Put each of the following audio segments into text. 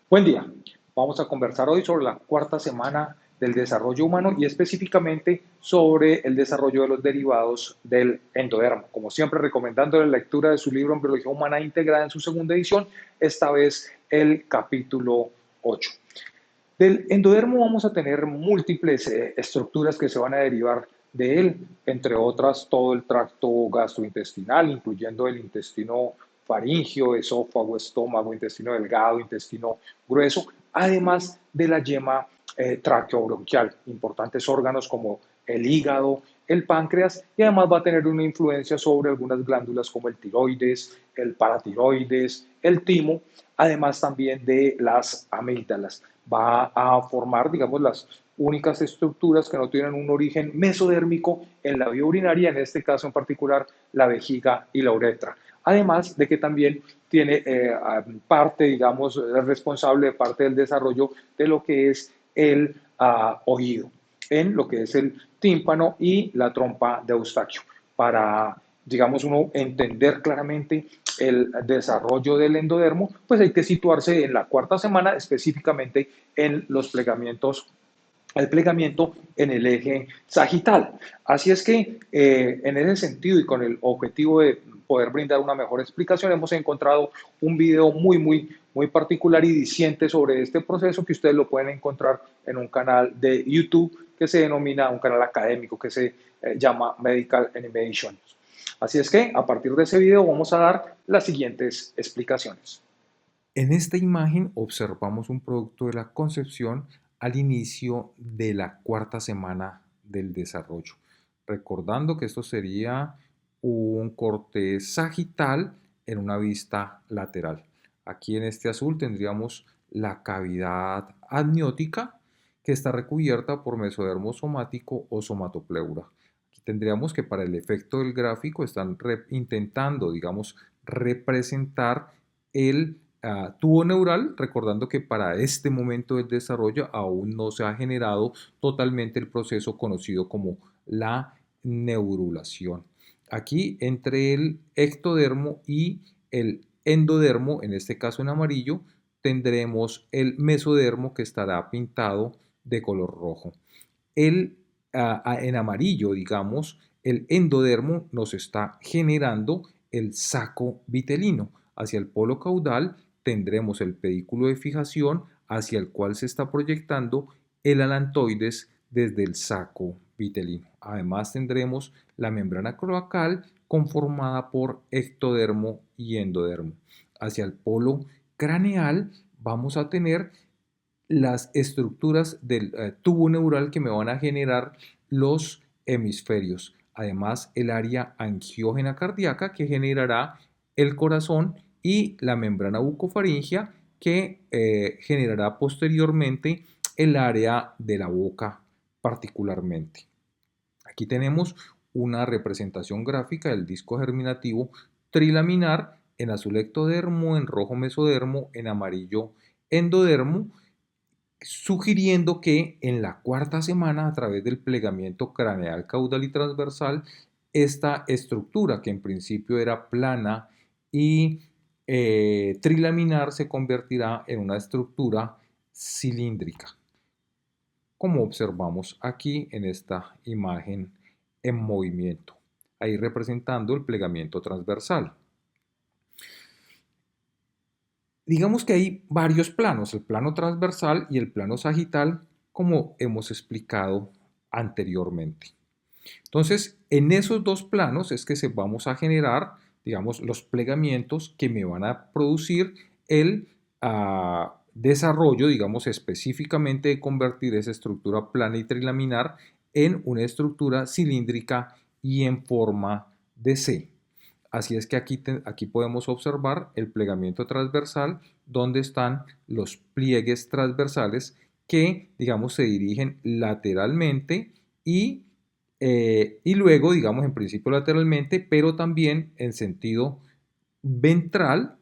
Buen día. Vamos a conversar hoy sobre la cuarta semana del desarrollo humano y específicamente sobre el desarrollo de los derivados del endodermo. Como siempre, recomendando la lectura de su libro en Biología Humana Integrada en su segunda edición, esta vez el capítulo 8. Del endodermo vamos a tener múltiples estructuras que se van a derivar de él, entre otras todo el tracto gastrointestinal, incluyendo el intestino faringio, esófago, estómago, intestino delgado, intestino grueso, además de la yema traqueobronquial, importantes órganos como el hígado, el páncreas y además va a tener una influencia sobre algunas glándulas como el tiroides, el paratiroides, el timo, además también de las amígdalas. Va a formar, digamos, las únicas estructuras que no tienen un origen mesodérmico en la vía urinaria, en este caso en particular la vejiga y la uretra. Además de que también tiene parte, digamos, es responsable de parte del desarrollo de lo que es el oído, en lo que es el tímpano y la trompa de Eustaquio, para, digamos, uno entender claramente el desarrollo del endodermo, pues hay que situarse en la cuarta semana, específicamente en los plegamientos, el plegamiento en el eje sagital. Así es que en ese sentido y con el objetivo de poder brindar una mejor explicación, hemos encontrado un video muy particular y diciente sobre este proceso que ustedes lo pueden encontrar en un canal de YouTube que se denomina, un canal académico que se llama Medical Animation. Así es que a partir de ese video vamos a dar las siguientes explicaciones. En esta imagen observamos un producto de la concepción al inicio de la cuarta semana del desarrollo. Recordando que esto sería un corte sagital en una vista lateral. Aquí en este azul tendríamos la cavidad amniótica que está recubierta por mesodermo somático o somatopleura. Aquí tendríamos que para el efecto del gráfico están intentando, digamos, representar el tubo neural, recordando que para este momento del desarrollo aún no se ha generado totalmente el proceso conocido como la neurulación. Aquí entre el ectodermo y el endodermo, en este caso en amarillo, tendremos el mesodermo que estará pintado de color rojo. En amarillo, digamos, el endodermo nos está generando el saco vitelino. Hacia el polo caudal tendremos el pedículo de fijación hacia el cual se está proyectando el alantoides desde el saco vitelino. Además tendremos la membrana cloacal conformada por ectodermo y endodermo. Hacia el polo craneal vamos a tener las estructuras del tubo neural que me van a generar los hemisferios. Además, el área angiógena cardíaca que generará el corazón y la membrana bucofaringea que generará posteriormente el área de la boca particularmente. Aquí tenemos una representación gráfica del disco germinativo trilaminar en azul ectodermo, en rojo mesodermo, en amarillo endodermo, sugiriendo que en la cuarta semana, a través del plegamiento craneal, caudal y transversal, esta estructura, que en principio era plana y trilaminar, se convertirá en una estructura cilíndrica, como observamos aquí en esta imagen en movimiento, ahí representando el plegamiento transversal. Digamos que hay varios planos, el plano transversal y el plano sagital, como hemos explicado anteriormente. Entonces, en esos dos planos es que se vamos a generar, digamos, los plegamientos que me van a producir el desarrollo, digamos, específicamente de convertir esa estructura plana y trilaminar en una estructura cilíndrica y en forma de C. Así es que aquí podemos observar el plegamiento transversal, donde están los pliegues transversales que, digamos, se dirigen lateralmente y luego, digamos, en principio lateralmente, pero también en sentido ventral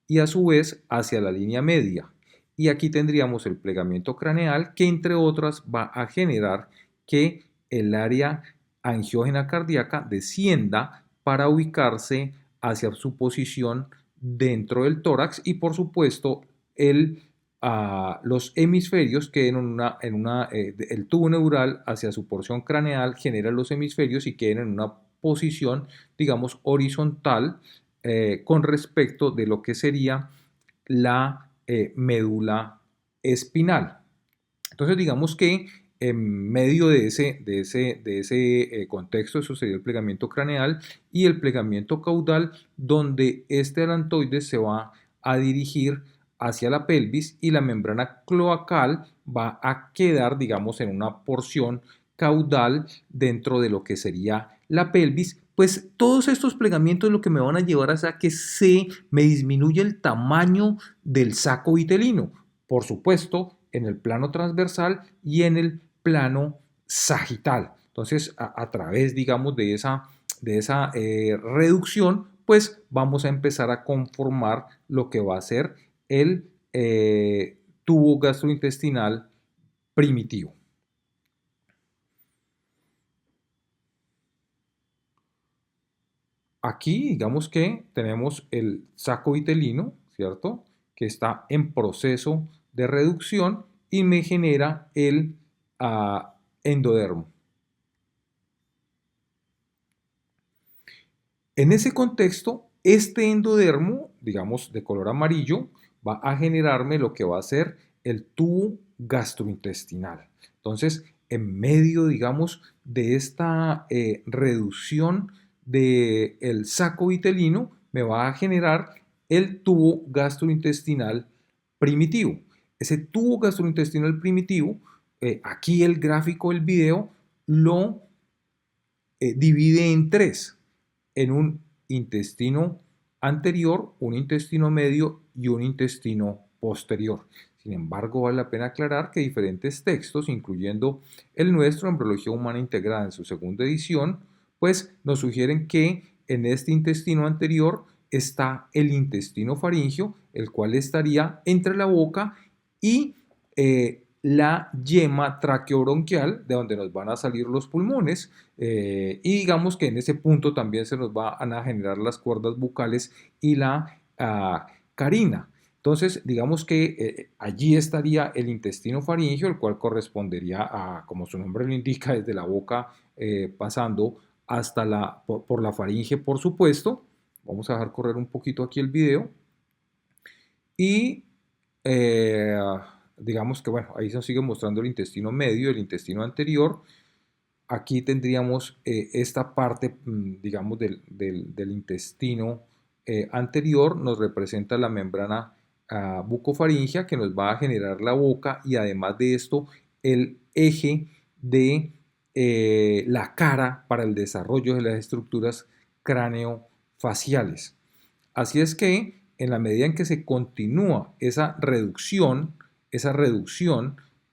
y a su vez hacia la línea media. Y aquí tendríamos el plegamiento craneal que, entre otras, va a generar que el área angiógena cardíaca descienda para ubicarse hacia su posición dentro del tórax y por supuesto el los hemisferios queden el tubo neural hacia su porción craneal genera los hemisferios y queden en una posición, digamos, horizontal con respecto de lo que sería la médula espinal. Entonces, digamos que en medio de ese contexto, eso sería el plegamiento craneal y el plegamiento caudal, donde este alantoide se va a dirigir hacia la pelvis y la membrana cloacal va a quedar, digamos, en una porción caudal dentro de lo que sería la pelvis. Pues todos estos plegamientos lo que me van a llevar a que me disminuya el tamaño del saco vitelino. Por supuesto, en el plano transversal y en el plano sagital. Entonces, a través, digamos, de esa reducción, pues vamos a empezar a conformar lo que va a ser el tubo gastrointestinal primitivo. Aquí, digamos que tenemos el saco vitelino, ¿cierto? Que está en proceso de reducción y me genera el endodermo. En ese contexto, este endodermo, digamos de color amarillo, va a generarme lo que va a ser el tubo gastrointestinal. Entonces, en medio, digamos, de esta reducción del saco vitelino, me va a generar el tubo gastrointestinal primitivo. Ese tubo gastrointestinal primitivo, aquí el gráfico del video lo divide en tres, en un intestino anterior, un intestino medio y un intestino posterior. Sin embargo, vale la pena aclarar que diferentes textos, incluyendo el nuestro, Embriología Humana Integrada en su segunda edición, pues nos sugieren que en este intestino anterior está el intestino faríngeo, el cual estaría entre la boca y la yema traqueobronquial, de donde nos van a salir los pulmones, y digamos que en ese punto también se nos van a generar las cuerdas bucales y la carina. Entonces, digamos que allí estaría el intestino faríngeo, el cual correspondería a, como su nombre lo indica, desde la boca pasando hasta por la faringe, por supuesto. Vamos a dejar correr un poquito aquí el video. Y eh, digamos que, bueno, ahí se nos sigue mostrando el intestino medio, el intestino anterior. Aquí tendríamos esta parte, digamos, del intestino anterior, nos representa la membrana bucofaringea que nos va a generar la boca y además de esto el eje de la cara para el desarrollo de las estructuras craneofaciales. Así es que en la medida en que se continúa esa reducción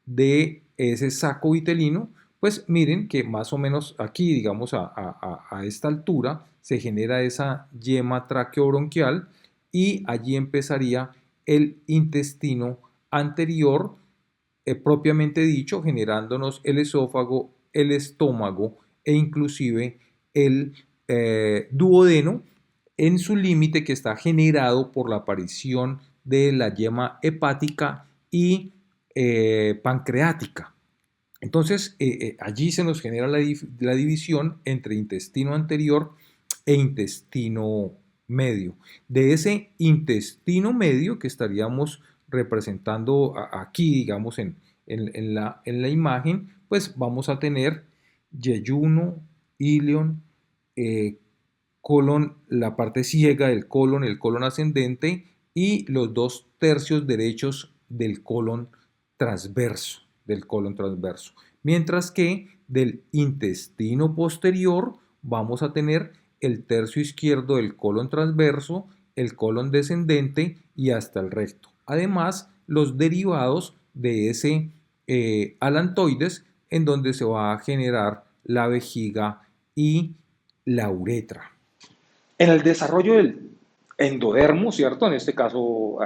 de ese saco vitelino, pues miren que más o menos aquí, digamos a esta altura, se genera esa yema traqueobronquial y allí empezaría el intestino anterior, propiamente dicho, generándonos el esófago, el estómago e inclusive el duodeno en su límite que está generado por la aparición de la yema hepática y pancreática. Entonces, allí se nos genera la división entre intestino anterior e intestino medio. De ese intestino medio que estaríamos representando aquí, digamos, en la imagen, pues vamos a tener yeyuno, ilion, colon, la parte ciega del colon, el colon ascendente y los 2/3 derechos del colon transverso, Mientras que del intestino posterior vamos a tener el tercio izquierdo del colon transverso, el colon descendente y hasta el recto. Además, los derivados de ese alantoides en donde se va a generar la vejiga y la uretra. En el desarrollo del endodermo, ¿cierto? En este caso,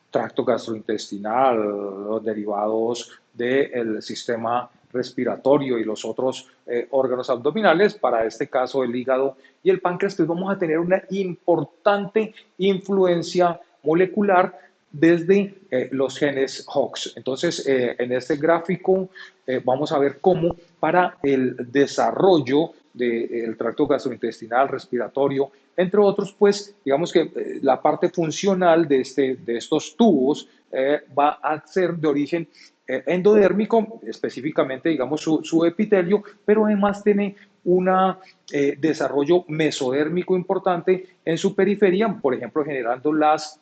tracto gastrointestinal, los derivados del sistema respiratorio y los otros órganos abdominales, para este caso el hígado y el páncreas, pues vamos a tener una importante influencia molecular desde los genes HOX. Entonces, en este gráfico vamos a ver cómo para el desarrollo del tracto gastrointestinal, respiratorio, entre otros, pues digamos que la parte funcional de estos tubos va a ser de origen endodérmico, específicamente, digamos, su epitelio, pero además tiene un desarrollo mesodérmico importante en su periferia, por ejemplo, generando las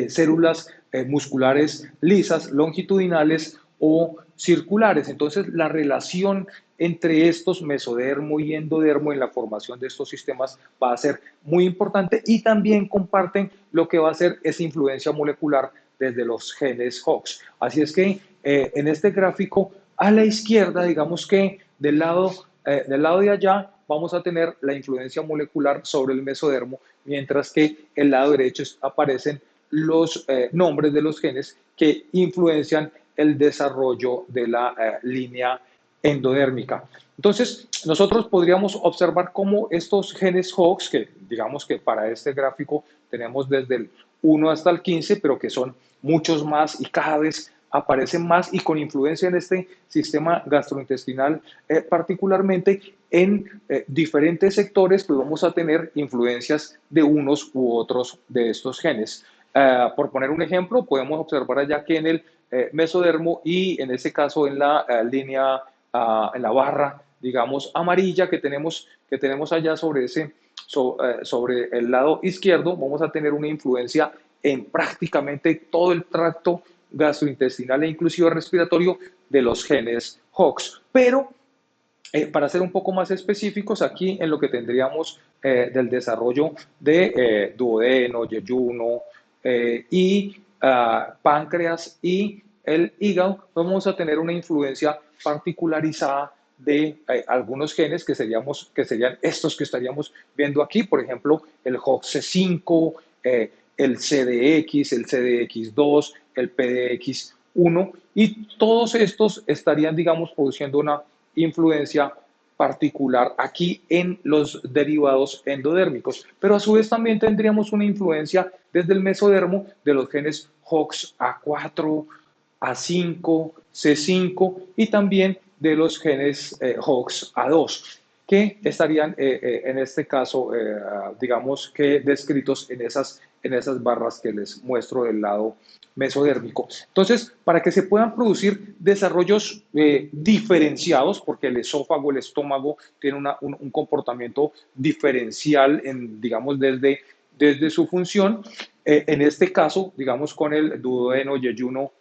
células musculares lisas, longitudinales o circulares. Entonces, la relación entre estos mesodermo y endodermo en la formación de estos sistemas va a ser muy importante y también comparten lo que va a ser esa influencia molecular desde los genes HOX. Así es que en este gráfico, a la izquierda, digamos que del lado de allá vamos a tener la influencia molecular sobre el mesodermo, mientras que el lado derecho aparecen los nombres de los genes que influencian el desarrollo de la línea endodérmica. Entonces, nosotros podríamos observar cómo estos genes HOX, que digamos que para este gráfico tenemos desde el 1 hasta el 15, pero que son muchos más y cada vez aparecen más y con influencia en este sistema gastrointestinal, particularmente en diferentes sectores, pues vamos a tener influencias de unos u otros de estos genes. Por poner un ejemplo, podemos observar allá que en el mesodermo y en este caso en la línea, en la barra, digamos, amarilla que tenemos allá sobre el lado izquierdo, vamos a tener una influencia en prácticamente todo el tracto gastrointestinal e inclusive respiratorio de los genes HOX. Pero para ser un poco más específicos, aquí en lo que tendríamos del desarrollo de duodeno, yeyuno y páncreas y el hígado, vamos a tener una influencia particularizada de algunos genes que serían estos que estaríamos viendo aquí, por ejemplo, el HOXC5, el CDX, el CDX2, el PDX1, y todos estos estarían, digamos, produciendo una influencia particular aquí en los derivados endodérmicos, pero a su vez también tendríamos una influencia desde el mesodermo de los genes HOXA4, A5, C5 y también de los genes HOXA2 que estarían en este caso, digamos que descritos en esas barras que les muestro del lado mesodérmico. Entonces, para que se puedan producir desarrollos diferenciados, porque el esófago, el estómago, tiene un comportamiento diferencial, digamos, desde su función, en este caso, digamos, con el duodeno, yeyuno,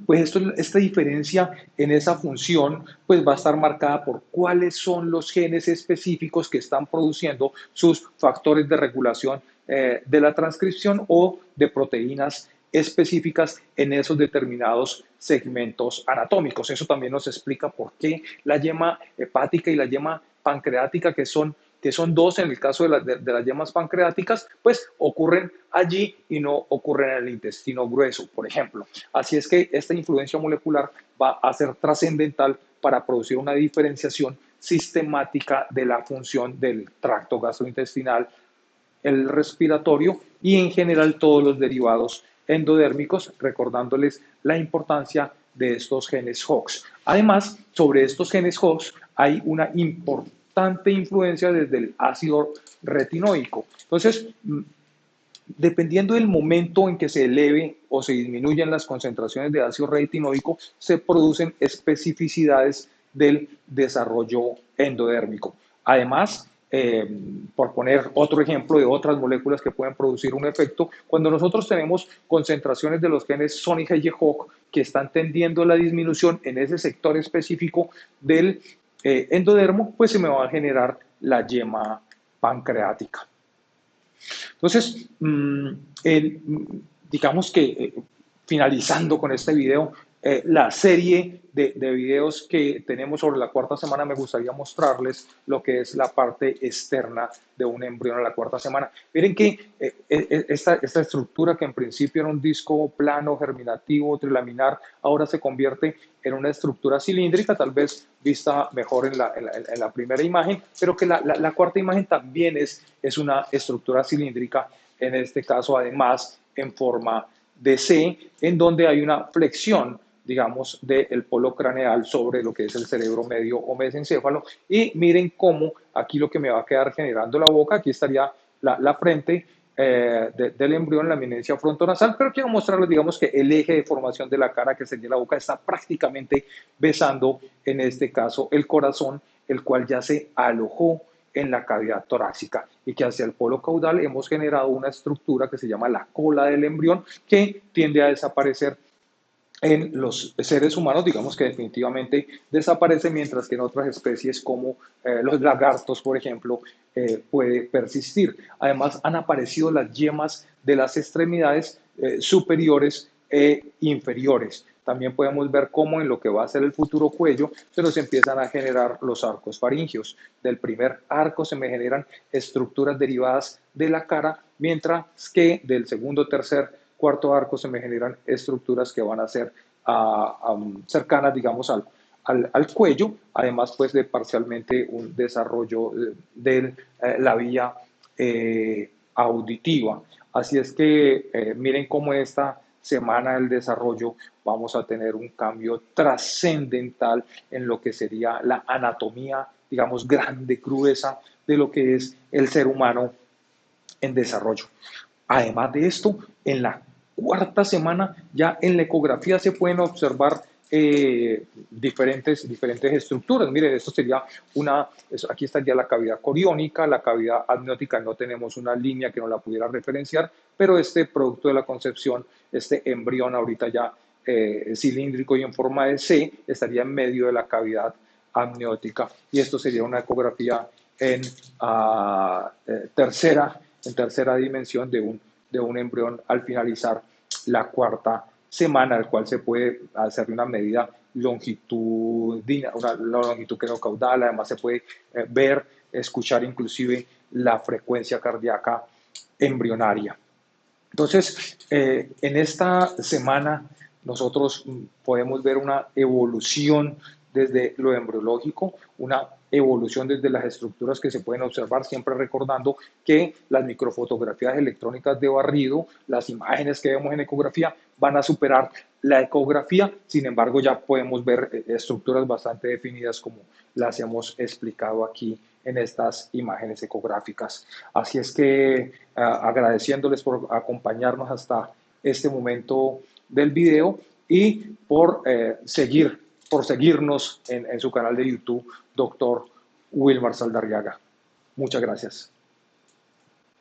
pues esta diferencia en esa función pues va a estar marcada por cuáles son los genes específicos que están produciendo sus factores de regulación de la transcripción o de proteínas específicas en esos determinados segmentos anatómicos. Eso también nos explica por qué la yema hepática y la yema pancreática, que son dos en el caso de las yemas pancreáticas, pues ocurren allí y no ocurren en el intestino grueso, por ejemplo. Así es que esta influencia molecular va a ser trascendental para producir una diferenciación sistemática de la función del tracto gastrointestinal, el respiratorio y en general todos los derivados endodérmicos, recordándoles la importancia de estos genes HOX. Además, sobre estos genes HOX hay una importante influencia desde el ácido retinoico. Entonces, dependiendo del momento en que se eleve o se disminuyan las concentraciones de ácido retinoico, se producen especificidades del desarrollo endodérmico. Además, por poner otro ejemplo de otras moléculas que pueden producir un efecto, cuando nosotros tenemos concentraciones de los genes SON y GY-HOC que están tendiendo a la disminución en ese sector específico del endodermo, pues se me va a generar la yema pancreática. Entonces, digamos que finalizando con este video, la serie de videos que tenemos sobre la cuarta semana, me gustaría mostrarles lo que es la parte externa de un embrión a la cuarta semana. Miren que esta estructura que en principio era un disco plano, germinativo, trilaminar, ahora se convierte en una estructura cilíndrica, tal vez vista mejor en la primera imagen, pero que la cuarta imagen también es una estructura cilíndrica, en este caso además en forma de C, en donde hay una flexión, digamos, del polo craneal sobre lo que es el cerebro medio o mesencéfalo. Y miren cómo aquí lo que me va a quedar generando la boca, aquí estaría la frente del embrión, la eminencia frontonasal, pero quiero mostrarles, digamos, que el eje de formación de la cara, que sería la boca, está prácticamente besando, en este caso, el corazón, el cual ya se alojó en la cavidad torácica y que hacia el polo caudal hemos generado una estructura que se llama la cola del embrión, que tiende a desaparecer en los seres humanos, digamos que definitivamente desaparece, mientras que en otras especies como los lagartos, por ejemplo, puede persistir. Además, han aparecido las yemas de las extremidades superiores e inferiores. También podemos ver cómo en lo que va a ser el futuro cuello se nos empiezan a generar los arcos faringios. Del primer arco se me generan estructuras derivadas de la cara, mientras que del segundo, tercer, cuarto arco se me generan estructuras que van a ser cercanas, digamos, al cuello, además pues de parcialmente un desarrollo de la vía auditiva. Así es que miren cómo esta semana del desarrollo vamos a tener un cambio trascendental en lo que sería la anatomía, digamos, grande, gruesa de lo que es el ser humano en desarrollo. Además de esto, en la cuarta semana ya en la ecografía se pueden observar diferentes estructuras. Miren, esto sería aquí estaría la cavidad coriónica, la cavidad amniótica, no tenemos una línea que nos la pudiera referenciar, pero este producto de la concepción, este embrión ahorita ya cilíndrico y en forma de C, estaría en medio de la cavidad amniótica, y esto sería una ecografía en tercera dimensión de un embrión al finalizar la cuarta semana, al cual se puede hacer una medida longitudinal, una longitud caudal. Además se puede ver, escuchar inclusive la frecuencia cardíaca embrionaria. Entonces, en esta semana nosotros podemos ver una evolución desde lo embriológico, una evolución desde las estructuras que se pueden observar, siempre recordando que las microfotografías electrónicas de barrido, las imágenes que vemos en ecografía, van a superar la ecografía. Sin embargo, ya podemos ver estructuras bastante definidas como las hemos explicado aquí en estas imágenes ecográficas. Así es que agradeciéndoles por acompañarnos hasta este momento del video y por seguirnos en su canal de YouTube, Dr. Wilmar Saldarriaga. Muchas gracias.